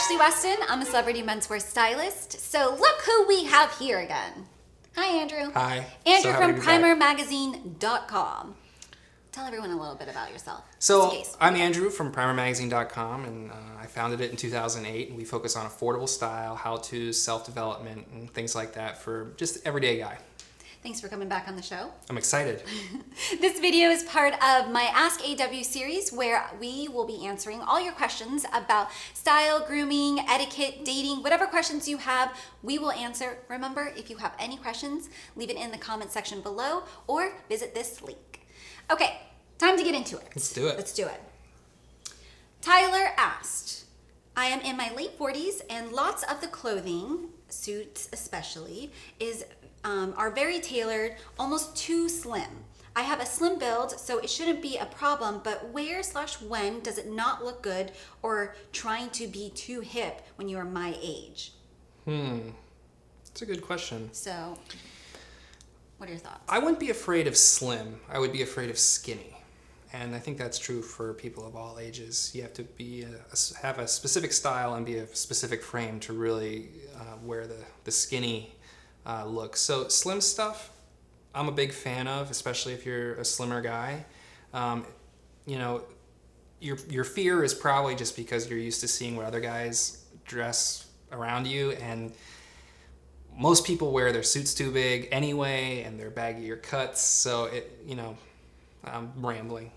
Ashley Weston. I'm a celebrity menswear stylist. So look who we have here again. Hi, Andrew. Hi. Andrew So from happy to be back. primermagazine.com. Tell everyone a little bit about yourself. So I'm Andrew from primermagazine.com, and I founded it in 2008. And we focus on affordable style, how-to, self-development, and things like that for just everyday guy. Thanks for coming back on the show. I'm excited. This video is part of my AskAW series where we will be answering all your questions about style, grooming, etiquette, dating, whatever questions you have, we will answer. Remember, if you have any questions, leave it in the comment section below or visit this link. Okay, time to get into it. Let's do it. Let's do it. Tyler asked, I am in my late 40s and lots of the clothing, suits especially, are very tailored, almost too slim. I have a slim build, so it shouldn't be a problem, but where/when does it not look good or trying to be too hip when you are my age? That's a good question. So, what are your thoughts? I wouldn't be afraid of slim. I would be afraid of skinny. And I think that's true for people of all ages. You have to have a specific style and be a specific frame to really wear the skinny look. So slim stuff, I'm a big fan of, especially if you're a slimmer guy. You know, your fear is probably just because you're used to seeing what other guys dress around you, and most people wear their suits too big anyway, and they're baggier cuts. So I'm rambling.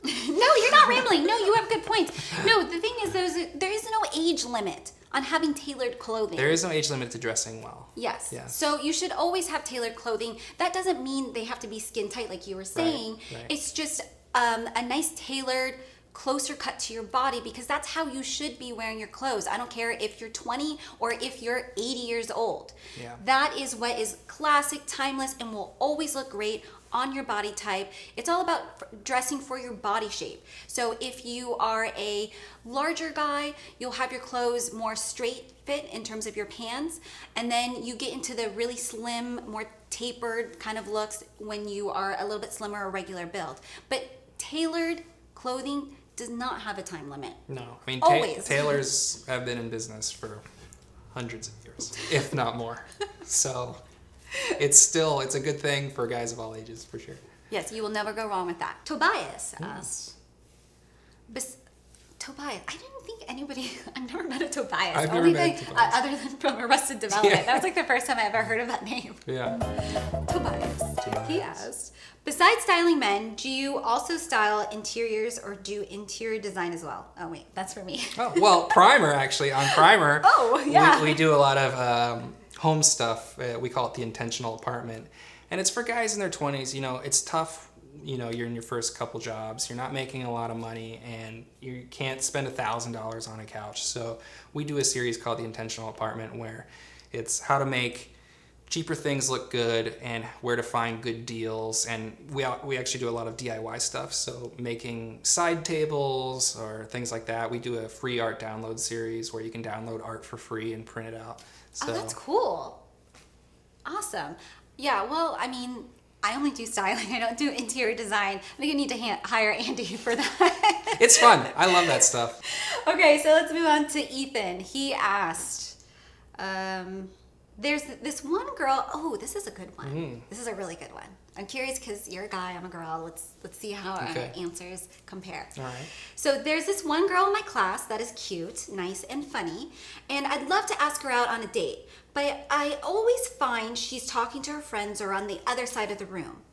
No, you're not rambling. No, you have good points. No, the thing is, there is no age limit on having tailored clothing. There is no age limit to dressing well. Yes. Yeah. So you should always have tailored clothing. That doesn't mean they have to be skin tight like you were saying. Right. It's just a nice tailored, closer cut to your body, because that's how you should be wearing your clothes. I don't care if you're 20 or if you're 80 years old. Yeah. That is what is classic, timeless, and will always look great on your body type. It's all about dressing for your body shape. So if you are a larger guy, you'll have your clothes more straight fit in terms of your pants, and then you get into the really slim, more tapered kind of looks when you are a little bit slimmer or regular build. But tailored clothing does not have a time limit. No, I mean, Always. tailors have been in business for hundreds of years, if not more. So it's a good thing for guys of all ages, for sure. Yes, you will never go wrong with that. Tobias asked, Tobias, I didn't think anybody, I've never met a Tobias. I've never met a Tobias. Other than from Arrested Development. Yeah. That was like the first time I ever heard of that name. Yeah. Tobias. He asked, besides styling men, do you also style interiors or do interior design as well? Oh wait, that's for me. Oh, well, Primer, actually, on Primer, Oh, yeah. we do a lot of home stuff. We call it the intentional apartment. And it's for guys in their 20s. You know, it's tough. You know, you're in your first couple jobs, you're not making a lot of money, and you can't spend $1,000 on a couch. So we do a series called The Intentional Apartment, where it's how to make cheaper things look good and where to find good deals. And we actually do a lot of DIY stuff, so making side tables or things like that. We do a free art download series where you can download art for free and print it out. So, Oh, that's cool. Awesome. Yeah, well, I mean, I only do styling. I don't do interior design. I think I need to hire Andy for that. it's fun. I love that stuff. Okay, so let's move on to Ethan. He asked, there's this one girl. Oh, this is a good one. This is a really good one. I'm curious because you're a guy, I'm a girl. Let's see how our answers compare. All right. So there's this one girl in my class that is cute, nice, and funny, and I'd love to ask her out on a date, but I always find she's talking to her friends or on the other side of the room.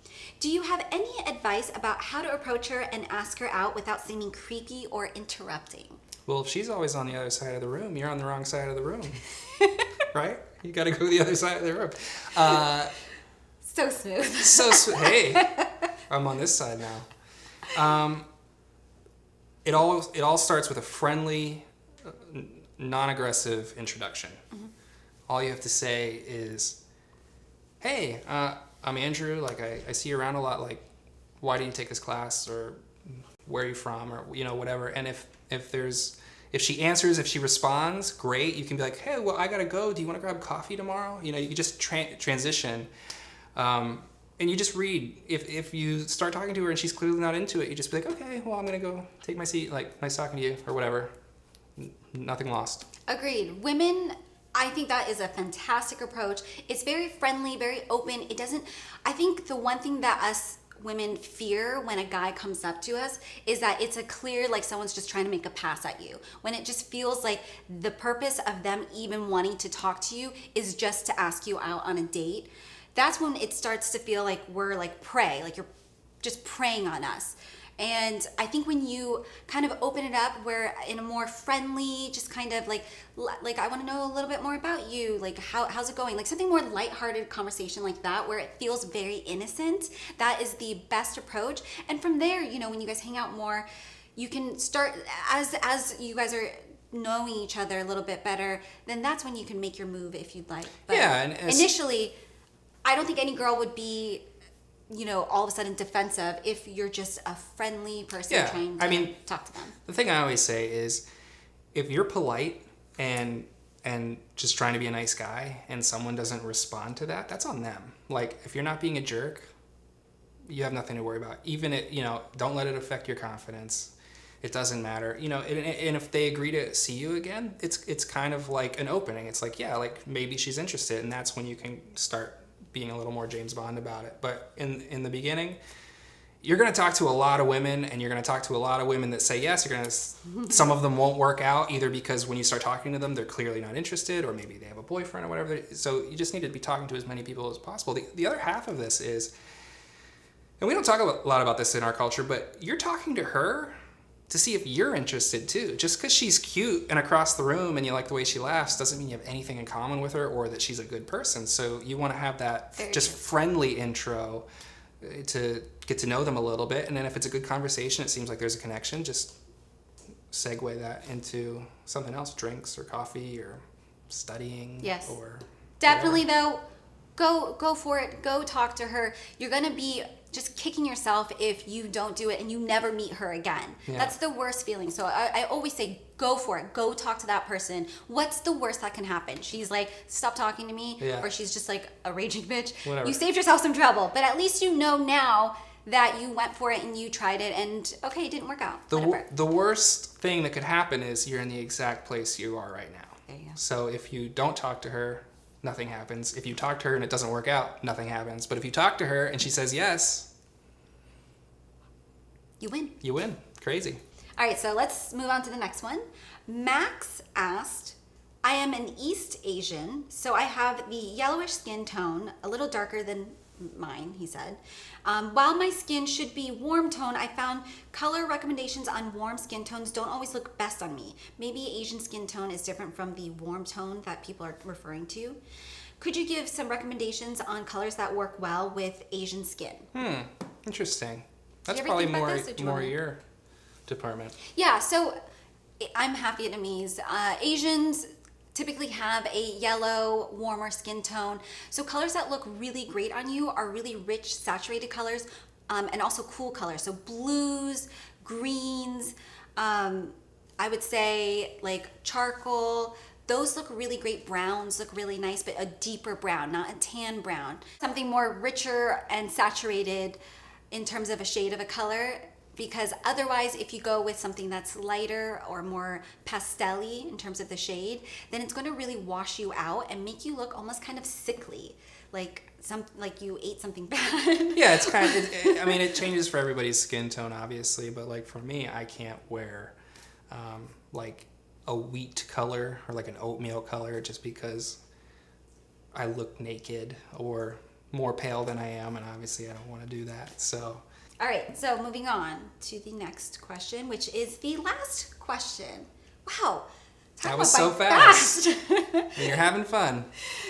Do you have any advice about how to approach her and ask her out without seeming creepy or interrupting? Well, if she's always on the other side of the room, you're on the wrong side of the room, right? You got to go to the other side of the room. So smooth. Hey, I'm on this side now. It all starts with a friendly, non-aggressive introduction. Mm-hmm. All you have to say is, "Hey, I'm Andrew. Like I see you around a lot. Like, why do you take this class? Or where are you from? Or whatever." And if she answers, if she responds, great. You can be like, "Hey, well, I gotta go. Do you want to grab coffee tomorrow?" You can just transition. And you just read. If you start talking to her and she's clearly not into it, you just be like, okay, well, I'm gonna go take my seat. Like, nice talking to you, or whatever. nothing lost. Agreed. Women, I think that is a fantastic approach. It's very friendly, very open. I think the one thing that us women fear when a guy comes up to us is that it's a clear, like someone's just trying to make a pass at you. When it just feels like the purpose of them even wanting to talk to you is just to ask you out on a date. That's when it starts to feel like we're like prey, like you're just preying on us. And I think when you kind of open it up, where in a more friendly, just kind of like I want to know a little bit more about you, like how's it going? Like something more lighthearted conversation like that, where it feels very innocent. That is the best approach. And from there, when you guys hang out more, you can start as you guys are knowing each other a little bit better. Then that's when you can make your move if you'd like. But yeah, and initially, I don't think any girl would be all of a sudden defensive if you're just a friendly person trying to talk to them. The thing I always say is, if you're polite and just trying to be a nice guy and someone doesn't respond to that, that's on them. Like, if you're not being a jerk, you have nothing to worry about. Even don't let it affect your confidence. It doesn't matter. And if they agree to see you again, it's kind of like an opening. It's like, yeah, like maybe she's interested, and that's when you can start being a little more James Bond about it. But in the beginning, you're going to talk to a lot of women, and you're going to talk to a lot of women that say yes. Some of them won't work out, either because when you start talking to them, they're clearly not interested, or maybe they have a boyfriend or whatever. So you just need to be talking to as many people as possible. The other half of this is, and we don't talk a lot about this in our culture, but you're talking to her to see if you're interested too. Just because she's cute and across the room and you like the way she laughs doesn't mean you have anything in common with her or that she's a good person. So you want to have that friendly intro to get to know them a little bit. And then if it's a good conversation, it seems like there's a connection, just segue that into something else, drinks or coffee or studying. Yes. Or definitely though, go for it. Go talk to her. You're going to be just kicking yourself if you don't do it and you never meet her again. Yeah. That's the worst feeling. So I always say, go for it. Go talk to that person. What's the worst that can happen? She's like, stop talking to me. Yeah. Or she's just like a raging bitch. Whatever. You saved yourself some trouble. But at least you know now that you went for it and you tried it and okay, it didn't work out. The worst thing that could happen is you're in the exact place you are right now. There you go. So if you don't talk to her, nothing happens. If you talk to her and it doesn't work out, nothing happens. But if you talk to her and she says yes, you win. You win. Crazy. All right, so let's move on to the next one. Max asked, I am an East Asian, so I have the yellowish skin tone, a little darker than mine, he said. While my skin should be warm tone, I found color recommendations on warm skin tones don't always look best on me. Maybe Asian skin tone is different from the warm tone that people are referring to. Could you give some recommendations on colors that work well with Asian skin? Interesting. That's probably more your department. Yeah, so I'm half Vietnamese. Asians typically have a yellow, warmer skin tone. So colors that look really great on you are really rich, saturated colors, and also cool colors. So blues, greens, I would say like charcoal. Those look really great. Browns look really nice, but a deeper brown, not a tan brown. Something more richer and saturated in terms of a shade of a color, because otherwise if you go with something that's lighter or more pastel-y in terms of the shade, then it's going to really wash you out and make you look almost kind of sickly, like you ate something bad. Yeah, it's kind of, it changes for everybody's skin tone obviously, but like for me, I can't wear like a wheat color or like an oatmeal color just because I look naked or more pale than I am, and obviously I don't want to do that. So all right, so moving on to the next question, which is the last question. Wow, that was so fast. And you're having fun.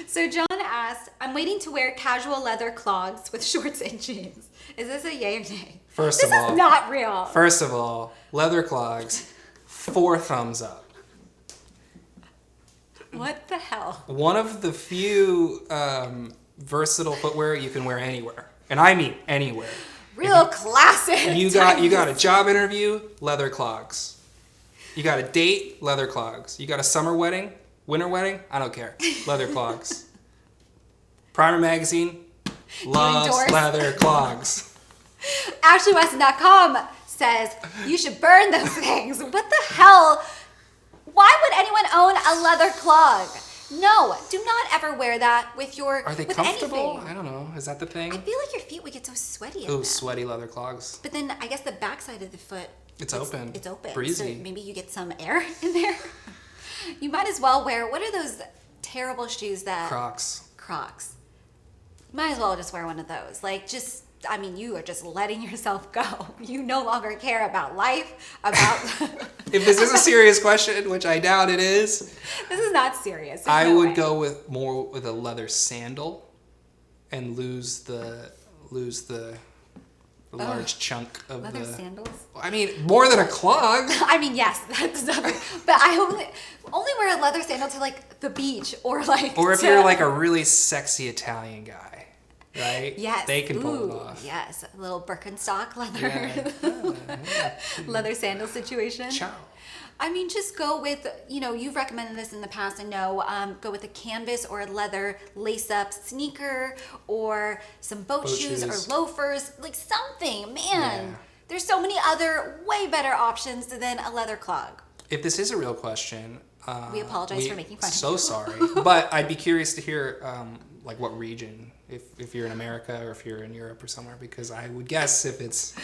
So John asked, I'm waiting to wear casual leather clogs with shorts and jeans. Is this a yay or nay? This is not real. First of all, leather clogs, 4 thumbs up. What the hell? One of the few versatile footwear you can wear anywhere, and I mean anywhere. Real classic. You got a job interview, leather clogs. You got a date, leather clogs. You got a summer wedding, winter wedding, I don't care, leather clogs. Primer magazine loves leather clogs. AskAW says you should burn those things. What the hell? Why would anyone own a leather clog? No, do not ever wear that with your. Are they with comfortable? anything. I don't know. Is that the thing? I feel like your feet would get so sweaty. Ooh, sweaty leather clogs. But then I guess the backside of the foot. It's open. It's open. Breezy. So maybe you get some air in there. You might as well wear. What are those terrible shoes that? Crocs. Crocs. Might as well just wear one of those. I mean, you are just letting yourself go. You no longer care about life, about... If this is a serious question, which I doubt it is. This is not serious. I would go with a leather sandal and lose the large chunk of leather sandals? I mean, more than a clog. I mean, yes, that's nothing. But I only wear a leather sandal to like the beach or like... Or if you're like a really sexy Italian guy. Right? Yes. They can pull it off. Yes. A little Birkenstock leather. Yeah. Leather sandal situation. Ciao. I mean, just go with, you've recommended this in the past, I know, go with a canvas or a leather lace-up sneaker or some boat shoes or loafers, like something. Man, Yeah. there's so many other way better options than a leather clog. If this is a real question, We apologize for making fun of So you. sorry, but I'd be curious to hear like what region, if you're in America or if you're in Europe or somewhere, because I would guess if it's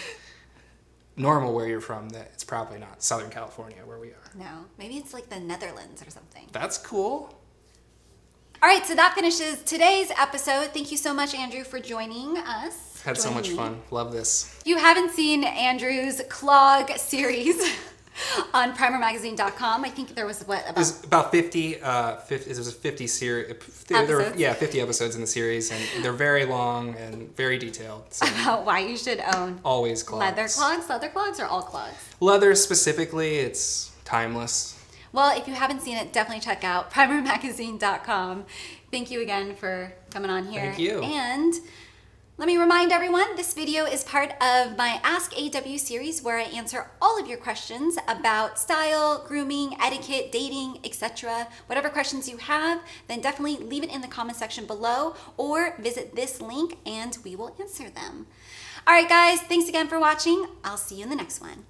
normal where you're from, that it's probably not Southern California where we are. No, maybe it's like the Netherlands or something. That's cool. All right, so that finishes today's episode. Thank you so much, Andrew, for joining us. Had so much me. fun. Love this. If you haven't seen Andrew's Clog series on primermagazine.com, I think there was There's about 50 there's a 50 series. Episodes? 50 episodes in the series, and they're very long and very detailed. So about why you should own always clogs. leather clogs or all clogs? Leather specifically, it's timeless. Well, if you haven't seen it, definitely check out primermagazine.com. Thank you again for coming on here. Thank you. And let me remind everyone, this video is part of my AskAW series where I answer all of your questions about style, grooming, etiquette, dating, etc. Whatever questions you have, then definitely leave it in the comment section below or visit this link and we will answer them. All right, guys, thanks again for watching. I'll see you in the next one.